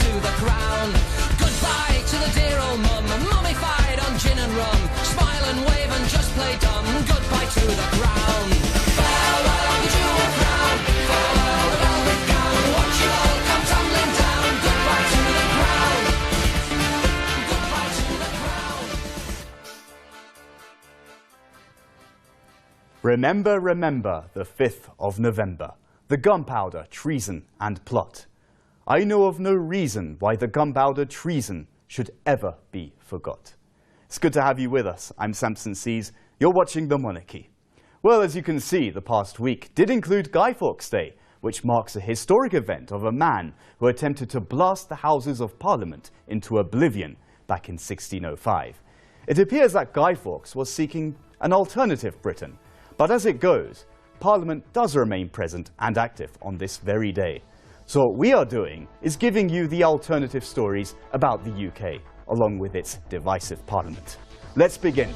to the crown. Goodbye to the dear old mum, mummified on gin and rum. Smile and wave and just play dumb. Goodbye to the crown. Farewell the jewel crown, farewell the velvet gown. Watch it all come tumbling down. Goodbye to the crown. Goodbye to the crown. Remember, remember the 5th of November, the gunpowder, treason and plot. I know of no reason why the gunpowder treason should ever be forgot. It's good to have you with us. I'm Samson Sees. You're watching The Monarchy. Well, as you can see, the past week did include Guy Fawkes Day, which marks a historic event of a man who attempted to blast the Houses of Parliament into oblivion back in 1605. It appears that Guy Fawkes was seeking an alternative Britain, but as it goes, Parliament does remain present and active on this very day. So what we are doing is giving you the alternative stories about the UK, along with its divisive Parliament. Let's begin.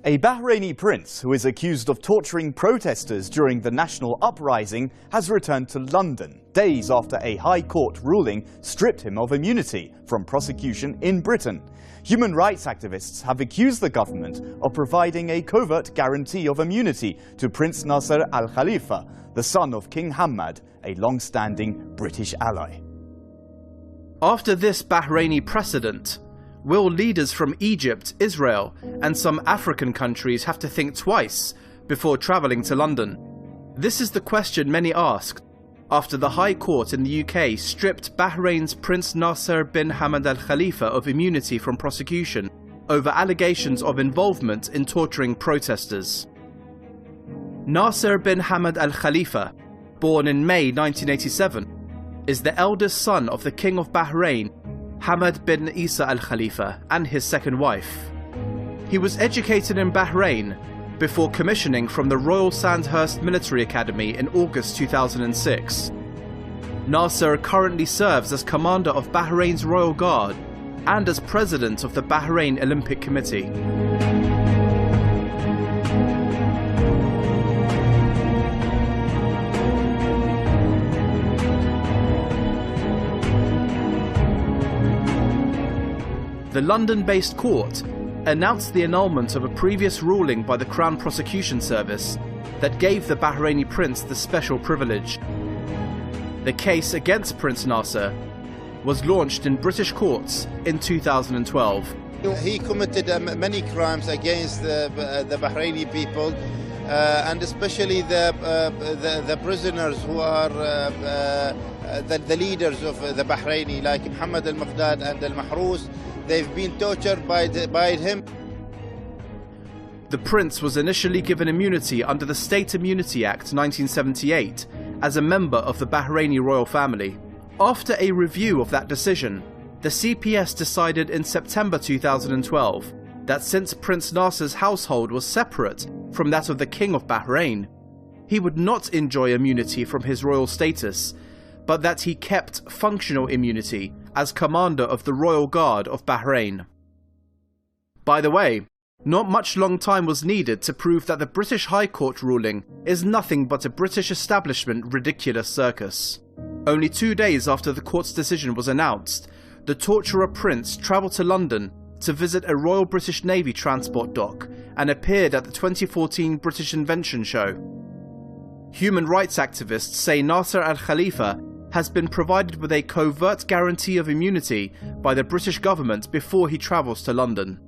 A Bahraini prince who is accused of torturing protesters during the national uprising has returned to London, days after a High Court ruling stripped him of immunity from prosecution in Britain. Human rights activists have accused the government of providing a covert guarantee of immunity to Prince Nasser Khalifa, the son of King Hamad, a long-standing British ally. After this Bahraini precedent, will leaders from Egypt, Israel, and some African countries have to think twice before travelling to London? This is the question many asked after the High Court in the UK stripped Bahrain's Prince Nasser bin Hamad Al Khalifa of immunity from prosecution over allegations of involvement in torturing protesters. Nasser bin Hamad Al Khalifa, born in May 1987, is the eldest son of the King of Bahrain, Hamad bin Isa Al Khalifa, and his second wife. He was educated in Bahrain before commissioning from the Royal Sandhurst Military Academy in August 2006. Nasser currently serves as commander of Bahrain's Royal Guard and as president of the Bahrain Olympic Committee. The London-based court announced the annulment of a previous ruling by the Crown Prosecution Service that gave the Bahraini prince the special privilege. The case against Prince Nasser was launched in British courts in 2012. He committed many crimes against the Bahraini people, and especially the prisoners who are the leaders of the Bahraini, like Muhammad al-Maqdad and al-Mahrous. They've been tortured by him. The prince was initially given immunity under the State Immunity Act 1978 as a member of the Bahraini royal family. After a review of that decision, the CPS decided in September 2012 that since Prince Nasser's household was separate from that of the King of Bahrain, he would not enjoy immunity from his royal status, but that he kept functional immunity as commander of the Royal Guard of Bahrain. By the way, not much long time was needed to prove that the British High Court ruling is nothing but a British establishment ridiculous circus. Only 2 days after the court's decision was announced, the torturer prince travelled to London to visit a Royal British Navy transport dock and appeared at the 2014 British Invention Show. Human rights activists say Nasser Al Khalifa has been provided with a covert guarantee of immunity by the British government before he travels to London.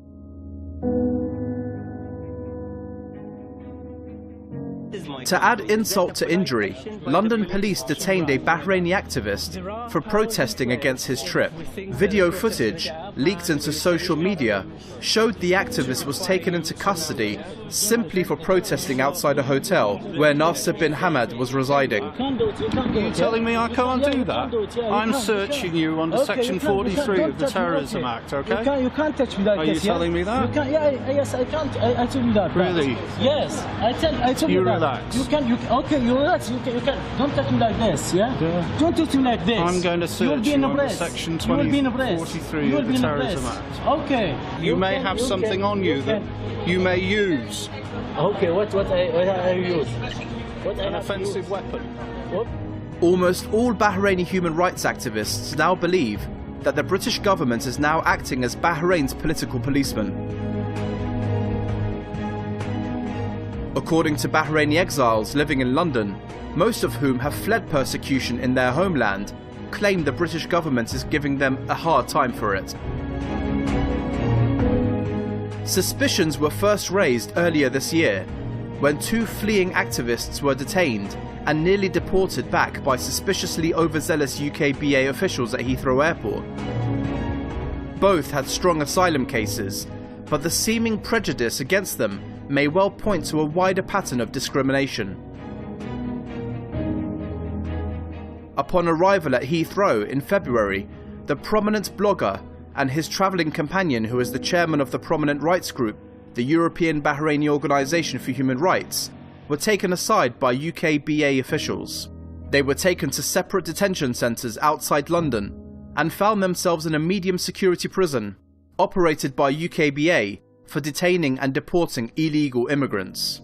To add insult to injury, London police detained a Bahraini activist for protesting against his trip. Video footage, leaked into social media, showed the activist was taken into custody simply for protesting outside a hotel where Nasser bin Hamad was residing. Are you telling me I can't do that? I'm searching you under Section 43 of the Terrorism Act, okay? You can't touch me like this. Are you telling me that? Yes, I can't. I told you that. Really? Yes, I told you that. Relax. You relax. You can. Don't touch me like this, yeah? Don't touch me like this. I'm going to search you under Section 43 of the Terrorism Act. Okay. You may have something on you that you may use. Okay, what I use? An offensive weapon. What? Almost all Bahraini human rights activists now believe that the British government is now acting as Bahrain's political policeman. According to Bahraini exiles living in London, most of whom have fled persecution in their homeland, claim the British government is giving them a hard time for it. Suspicions were first raised earlier this year, when 2 fleeing activists were detained and nearly deported back by suspiciously overzealous UK BA officials at Heathrow Airport. Both had strong asylum cases, but the seeming prejudice against them may well point to a wider pattern of discrimination. Upon arrival at Heathrow in February, the prominent blogger and his travelling companion, who is the chairman of the prominent rights group, the European Bahraini Organisation for Human Rights, were taken aside by UK BA officials. They were taken to separate detention centres outside London and found themselves in a medium security prison operated by UK BA for detaining and deporting illegal immigrants.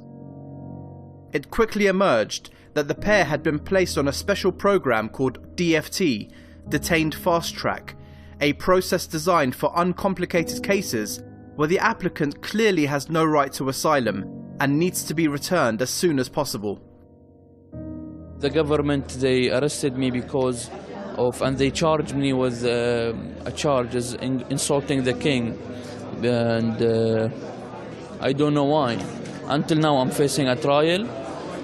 It quickly emerged that the pair had been placed on a special programme called DFT, Detained Fast Track, a process designed for uncomplicated cases where the applicant clearly has no right to asylum and needs to be returned as soon as possible. The government, they arrested me because of, and they charged me with a charge as insulting the king, and I don't know why. Until now I'm facing a trial.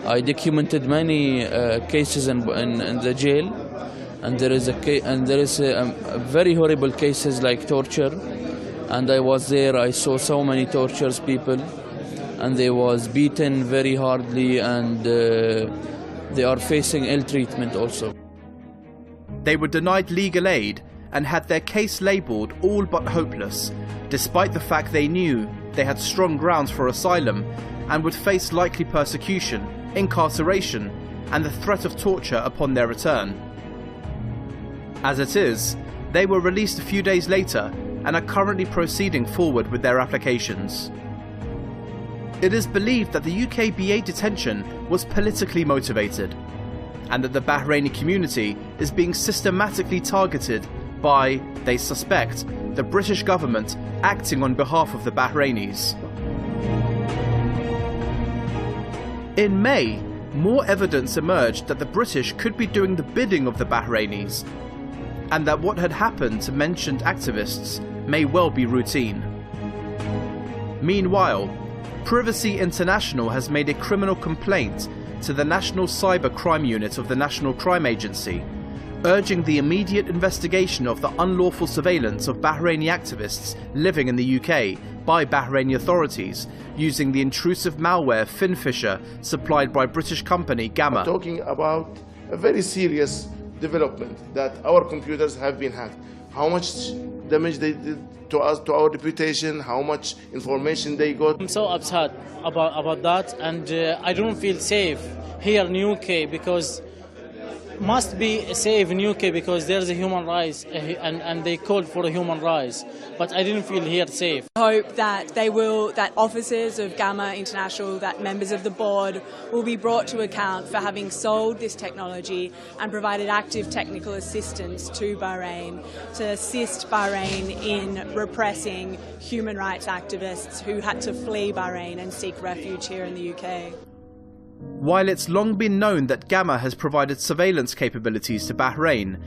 I documented many cases in the jail, and there is a very horrible cases like torture, and I was there. I saw so many tortures people, and they was beaten very hardly, and they are facing ill treatment also. They were denied legal aid and had their case labelled all but hopeless, despite the fact they knew they had strong grounds for asylum and would face likely persecution, incarceration, and the threat of torture upon their return. As it is, they were released a few days later and are currently proceeding forward with their applications. It is believed that the UK BA detention was politically motivated, and that the Bahraini community is being systematically targeted by, they suspect, the British government acting on behalf of the Bahrainis. In May, more evidence emerged that the British could be doing the bidding of the Bahrainis, and that what had happened to mentioned activists may well be routine. Meanwhile, Privacy International has made a criminal complaint to the National Cyber Crime Unit of the National Crime Agency, urging the immediate investigation of the unlawful surveillance of Bahraini activists living in the UK by Bahraini authorities using the intrusive malware Finfisher supplied by British company Gamma. I'm talking about a very serious development that our computers have been hacked. How much damage they did to us, to our reputation, how much information they got. I'm so upset about that, and I don't feel safe here in UK, because must be safe in UK because there's a human rights and they called for a human rights, but I didn't feel here safe. I hope that that officers of Gamma International, that members of the board will be brought to account for having sold this technology and provided active technical assistance to Bahrain to assist Bahrain in repressing human rights activists who had to flee Bahrain and seek refuge here in the UK. While it's long been known that Gamma has provided surveillance capabilities to Bahrain,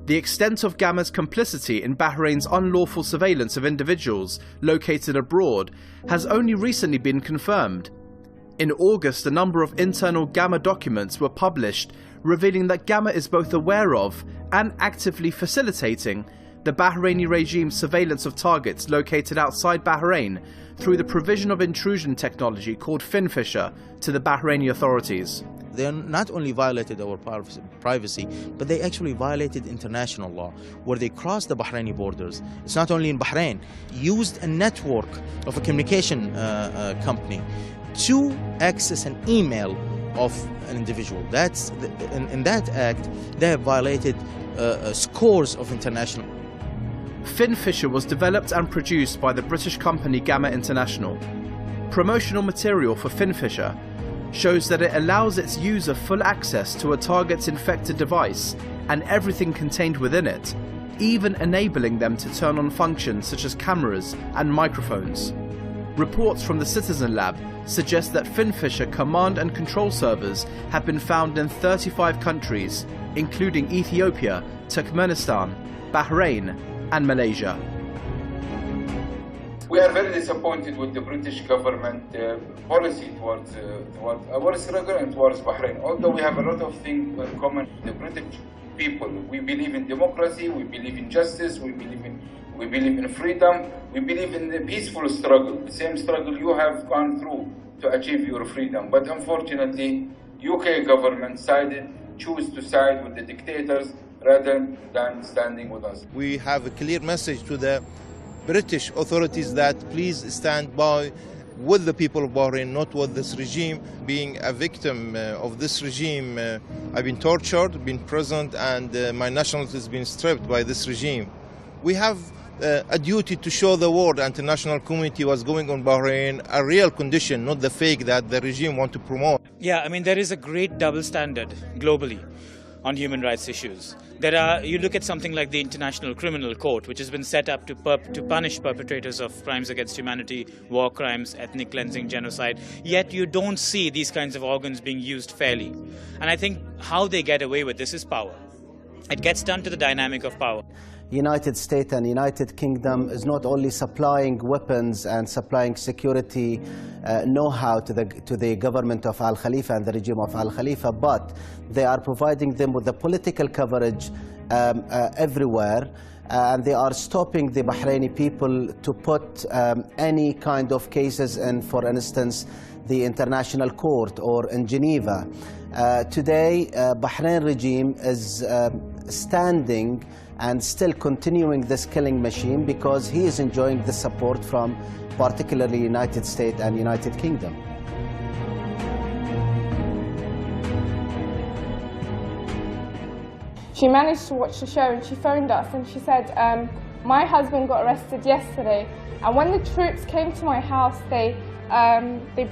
the extent of Gamma's complicity in Bahrain's unlawful surveillance of individuals located abroad has only recently been confirmed. In August, a number of internal Gamma documents were published revealing that Gamma is both aware of and actively facilitating the Bahraini regime's surveillance of targets located outside Bahrain through the provision of intrusion technology called FinFisher to the Bahraini authorities. They not only violated our privacy, but they actually violated international law, where they crossed the Bahraini borders. It's not only in Bahrain, used a network of a communication company to access an email of an individual. In that act, they have violated scores of international. FinFisher was developed and produced by the British company Gamma International. Promotional material for FinFisher shows that it allows its user full access to a target's infected device and everything contained within it, even enabling them to turn on functions such as cameras and microphones. Reports from the Citizen Lab suggest that FinFisher command and control servers have been found in 35 countries, including Ethiopia, Turkmenistan, Bahrain, and Malaysia. We are very disappointed with the British government policy towards our struggle and towards Bahrain. Although we have a lot of things in common with the British people. We believe in democracy, we believe in justice, we believe in freedom, we believe in the peaceful struggle, the same struggle you have gone through to achieve your freedom. But unfortunately, UK government choose to side with the dictators rather than standing with us. We have a clear message to the British authorities that please stand by with the people of Bahrain, not with this regime. Being a victim of this regime, I've been tortured, been imprisoned, and my nationality has been stripped by this regime. We have a duty to show the world and international community what's going on in Bahrain, a real condition, not the fake that the regime want to promote. Yeah, I mean, there is a great double standard globally on human rights issues. You look at something like the International Criminal Court, which has been set up to punish perpetrators of crimes against humanity, war crimes, ethnic cleansing, genocide, yet you don't see these kinds of organs being used fairly. And I think how they get away with this is power. It gets down to the dynamic of power. United States and United Kingdom is not only supplying weapons and supplying security know-how to the government of Al Khalifa and the regime of Al Khalifa, but they are providing them with the political coverage everywhere, and they are stopping the Bahraini people to put any kind of cases in, for instance, the International Court or in Geneva. Today, Bahrain regime is standing and still continuing this killing machine because he is enjoying the support from particularly United States and United Kingdom. She managed to watch the show and she phoned us and she said, my husband got arrested yesterday, and when the troops came to my house, they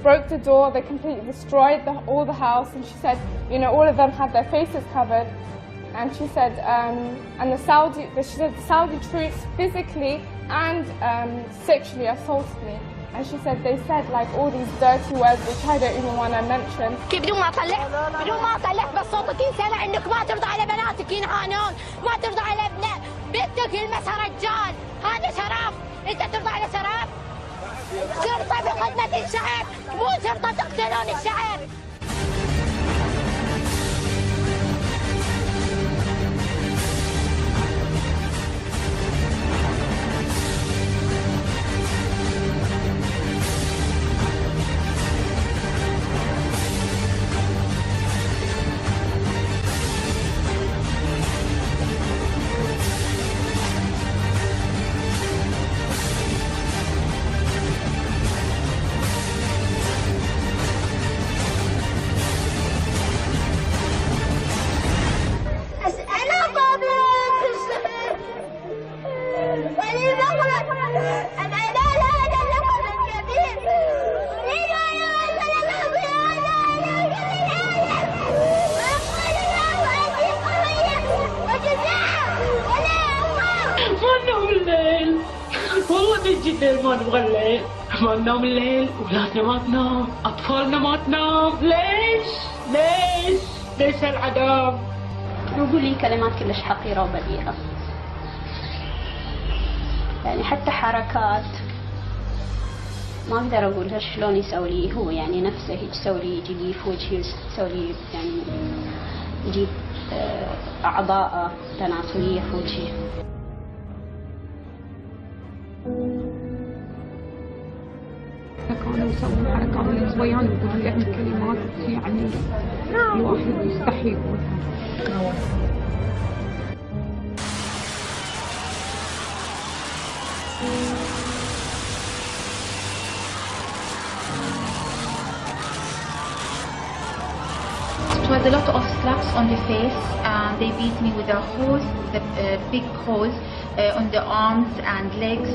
broke the door, they completely destroyed all the house, and she said, you know, all of them had their faces covered. And she said, and the Saudi troops physically and sexually assaulted me. And she said they said like all these dirty words which I don't even want to mention. بدون ما طلعت بس صوتك ينسمع انك ما ترضى على بناتك ينهانون، ما ترضى على ابناء بنتك يلمسها رجال، هذا شرف، انت ترضى على شرف؟ شرطة بخدمة الشعب، مو شرطة تقتلون الشعب. ما نبغى الليل، ما ننام الليل، ولادنا ما تنام، أطفالنا ما تنام، ليش هالعذاب؟ يقول لي كلمات كلش حقيرة وبذيئة، يعني حتى حركات ما أقدر أقول شلون يسوي لي هو يعني نفسه هيك يسوي لي يجي لي في وجهي يسوي لي يعني يجيب أعضاء تناسلية في وجهي. كانوا يسوون حركة من صبيان يقولوا يعني كلمات يعني الواحد يستحي يقولها. It was a lot of slaps on the face, and they beat me with a hose, with a big hose on the arms and legs.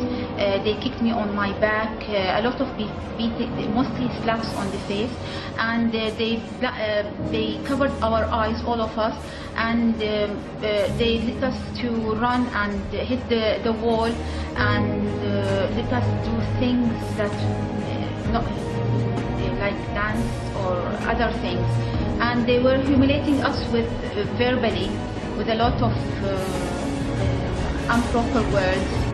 They kicked me on my back. A lot of beating, mostly slaps on the face, and they covered our eyes, all of us, and they let us to run and hit the wall, and let us do things that not like dance or other things. And they were humiliating us with verbally, with a lot of improper words.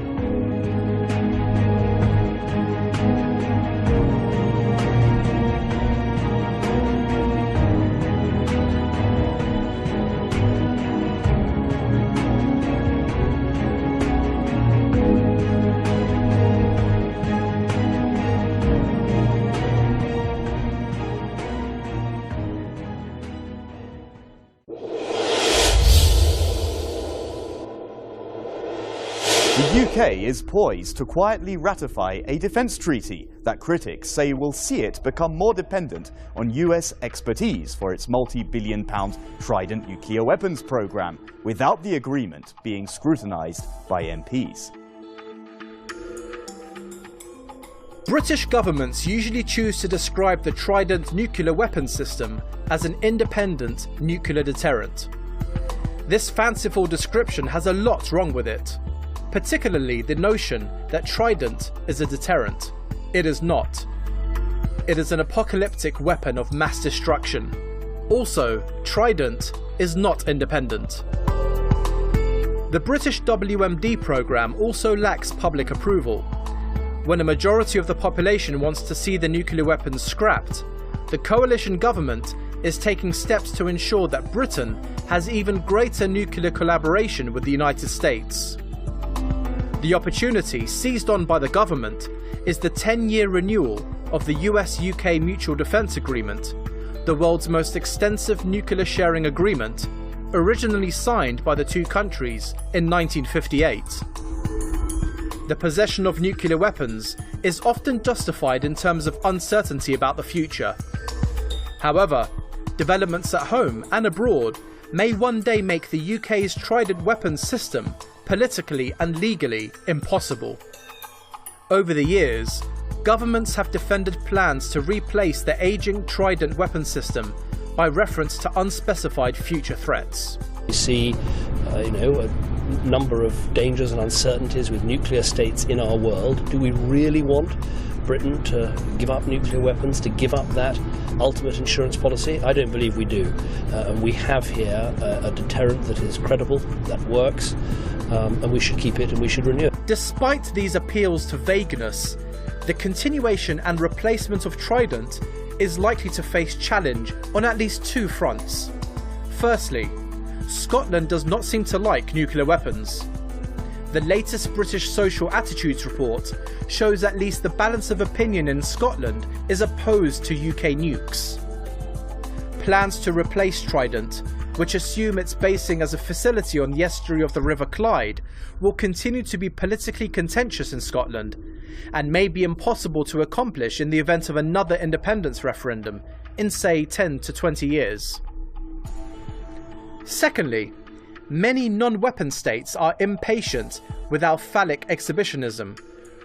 The UK is poised to quietly ratify a defence treaty that critics say will see it become more dependent on US expertise for its multi-billion-pound Trident nuclear weapons programme, without the agreement being scrutinised by MPs. British governments usually choose to describe the Trident nuclear weapons system as an independent nuclear deterrent. This fanciful description has a lot wrong with it, particularly the notion that Trident is a deterrent. It is not. It is an apocalyptic weapon of mass destruction. Also, Trident is not independent. The British WMD programme also lacks public approval. When a majority of the population wants to see the nuclear weapons scrapped, the coalition government is taking steps to ensure that Britain has even greater nuclear collaboration with the United States. The opportunity seized on by the government is the 10-year renewal of the US-UK Mutual Defence Agreement, the world's most extensive nuclear sharing agreement, originally signed by the two countries in 1958. The possession of nuclear weapons is often justified in terms of uncertainty about the future. However, developments at home and abroad may one day make the UK's Trident weapons system politically and legally impossible. Over the years, governments have defended plans to replace the aging Trident weapon system by reference to unspecified future threats. We see, a number of dangers and uncertainties with nuclear states in our world. Do we really want Britain to give up nuclear weapons, to give up that ultimate insurance policy? I don't believe we do. And we have here a deterrent that is credible, that works, and we should keep it and we should renew it. Despite these appeals to vagueness, the continuation and replacement of Trident is likely to face challenge on at least two fronts. Firstly, Scotland does not seem to like nuclear weapons. The latest British Social Attitudes report shows at least the balance of opinion in Scotland is opposed to UK nukes. Plans to replace Trident, which assume its basing as a facility on the estuary of the River Clyde, will continue to be politically contentious in Scotland, and may be impossible to accomplish in the event of another independence referendum in, say, 10 to 20 years. Secondly, many non-weapon states are impatient with our phallic exhibitionism.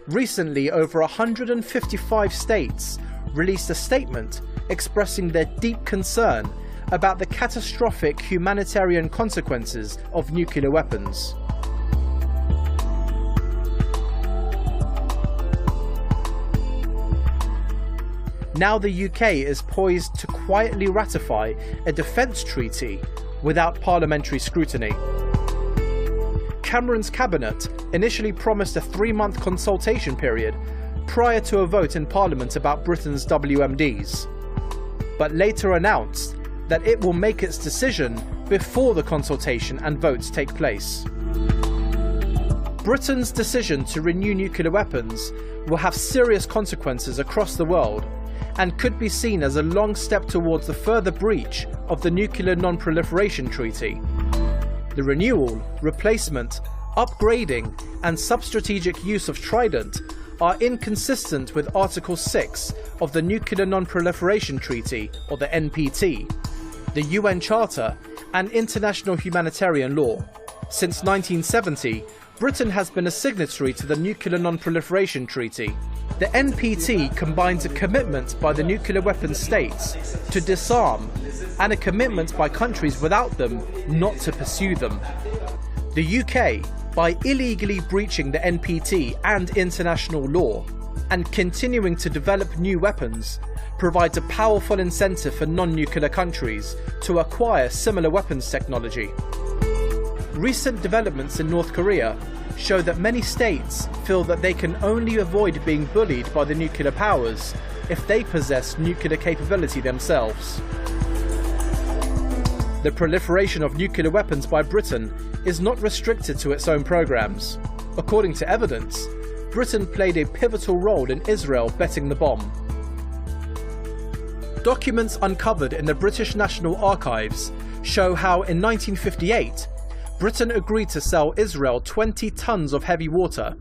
Recently, over 155 states released a statement expressing their deep concern about the catastrophic humanitarian consequences of nuclear weapons. Now the UK is poised to quietly ratify a defence treaty without parliamentary scrutiny. Cameron's cabinet initially promised a 3-month consultation period, prior to a vote in Parliament about Britain's WMDs, but later announced that it will make its decision before the consultation and votes take place. Britain's decision to renew nuclear weapons will have serious consequences across the world and could be seen as a long step towards the further breach of the Nuclear Non-Proliferation Treaty. The renewal, replacement, upgrading and sub-strategic use of Trident are inconsistent with Article 6 of the Nuclear Non-Proliferation Treaty, or the NPT, the UN Charter and international humanitarian law. Since 1970, Britain has been a signatory to the Nuclear Non-Proliferation Treaty. The NPT combines a commitment by the nuclear weapons states to disarm and a commitment by countries without them not to pursue them. The UK, by illegally breaching the NPT and international law and continuing to develop new weapons, provides a powerful incentive for non-nuclear countries to acquire similar weapons technology. Recent developments in North Korea show that many states feel that they can only avoid being bullied by the nuclear powers if they possess nuclear capability themselves. The proliferation of nuclear weapons by Britain is not restricted to its own programs. According to evidence, Britain played a pivotal role in Israel betting the bomb. Documents uncovered in the British National Archives show how in 1958, Britain agreed to sell Israel 20 tons of heavy water,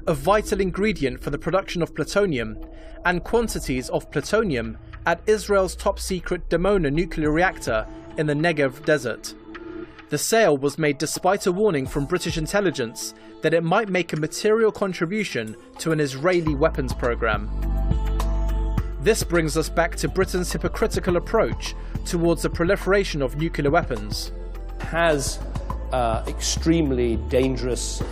a vital ingredient for the production of plutonium, and quantities of plutonium at Israel's top-secret Dimona nuclear reactor in the Negev desert. The sale was made despite a warning from British intelligence that it might make a material contribution to an Israeli weapons program. This brings us back to Britain's hypocritical approach towards the proliferation of nuclear weapons. Has extremely dangerous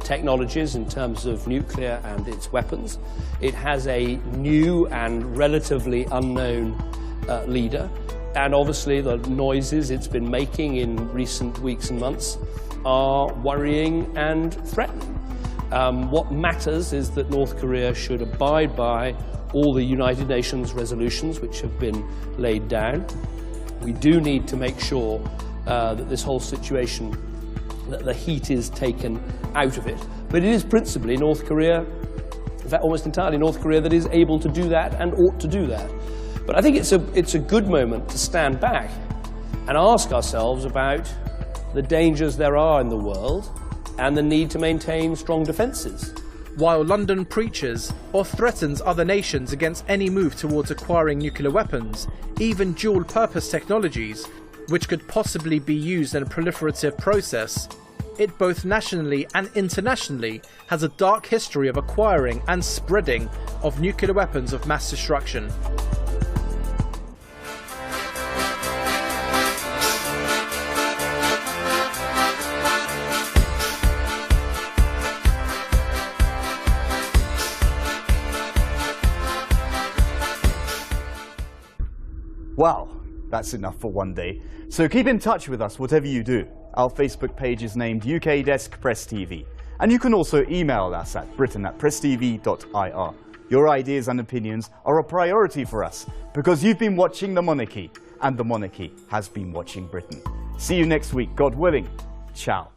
technologies in terms of nuclear and its weapons. It has a new and relatively unknown leader, and obviously the noises it's been making in recent weeks and months are worrying and threatening. What matters is that North Korea should abide by all the United Nations resolutions which have been laid down. We do need to make sure that this whole situation, that the heat is taken out of it. But it is principally North Korea, in fact almost entirely North Korea, that is able to do that and ought to do that. But I think it's a good moment to stand back and ask ourselves about the dangers there are in the world and the need to maintain strong defences. While London preaches or threatens other nations against any move towards acquiring nuclear weapons, even dual-purpose technologies, which could possibly be used in a proliferative process, it both nationally and internationally has a dark history of acquiring and spreading of nuclear weapons of mass destruction. Wow, that's enough for one day. So keep in touch with us whatever you do. Our Facebook page is named UK Desk Press TV. And you can also email us at britain@presstv.ir. Your ideas and opinions are a priority for us because you've been watching the monarchy and the monarchy has been watching Britain. See you next week, God willing. Ciao.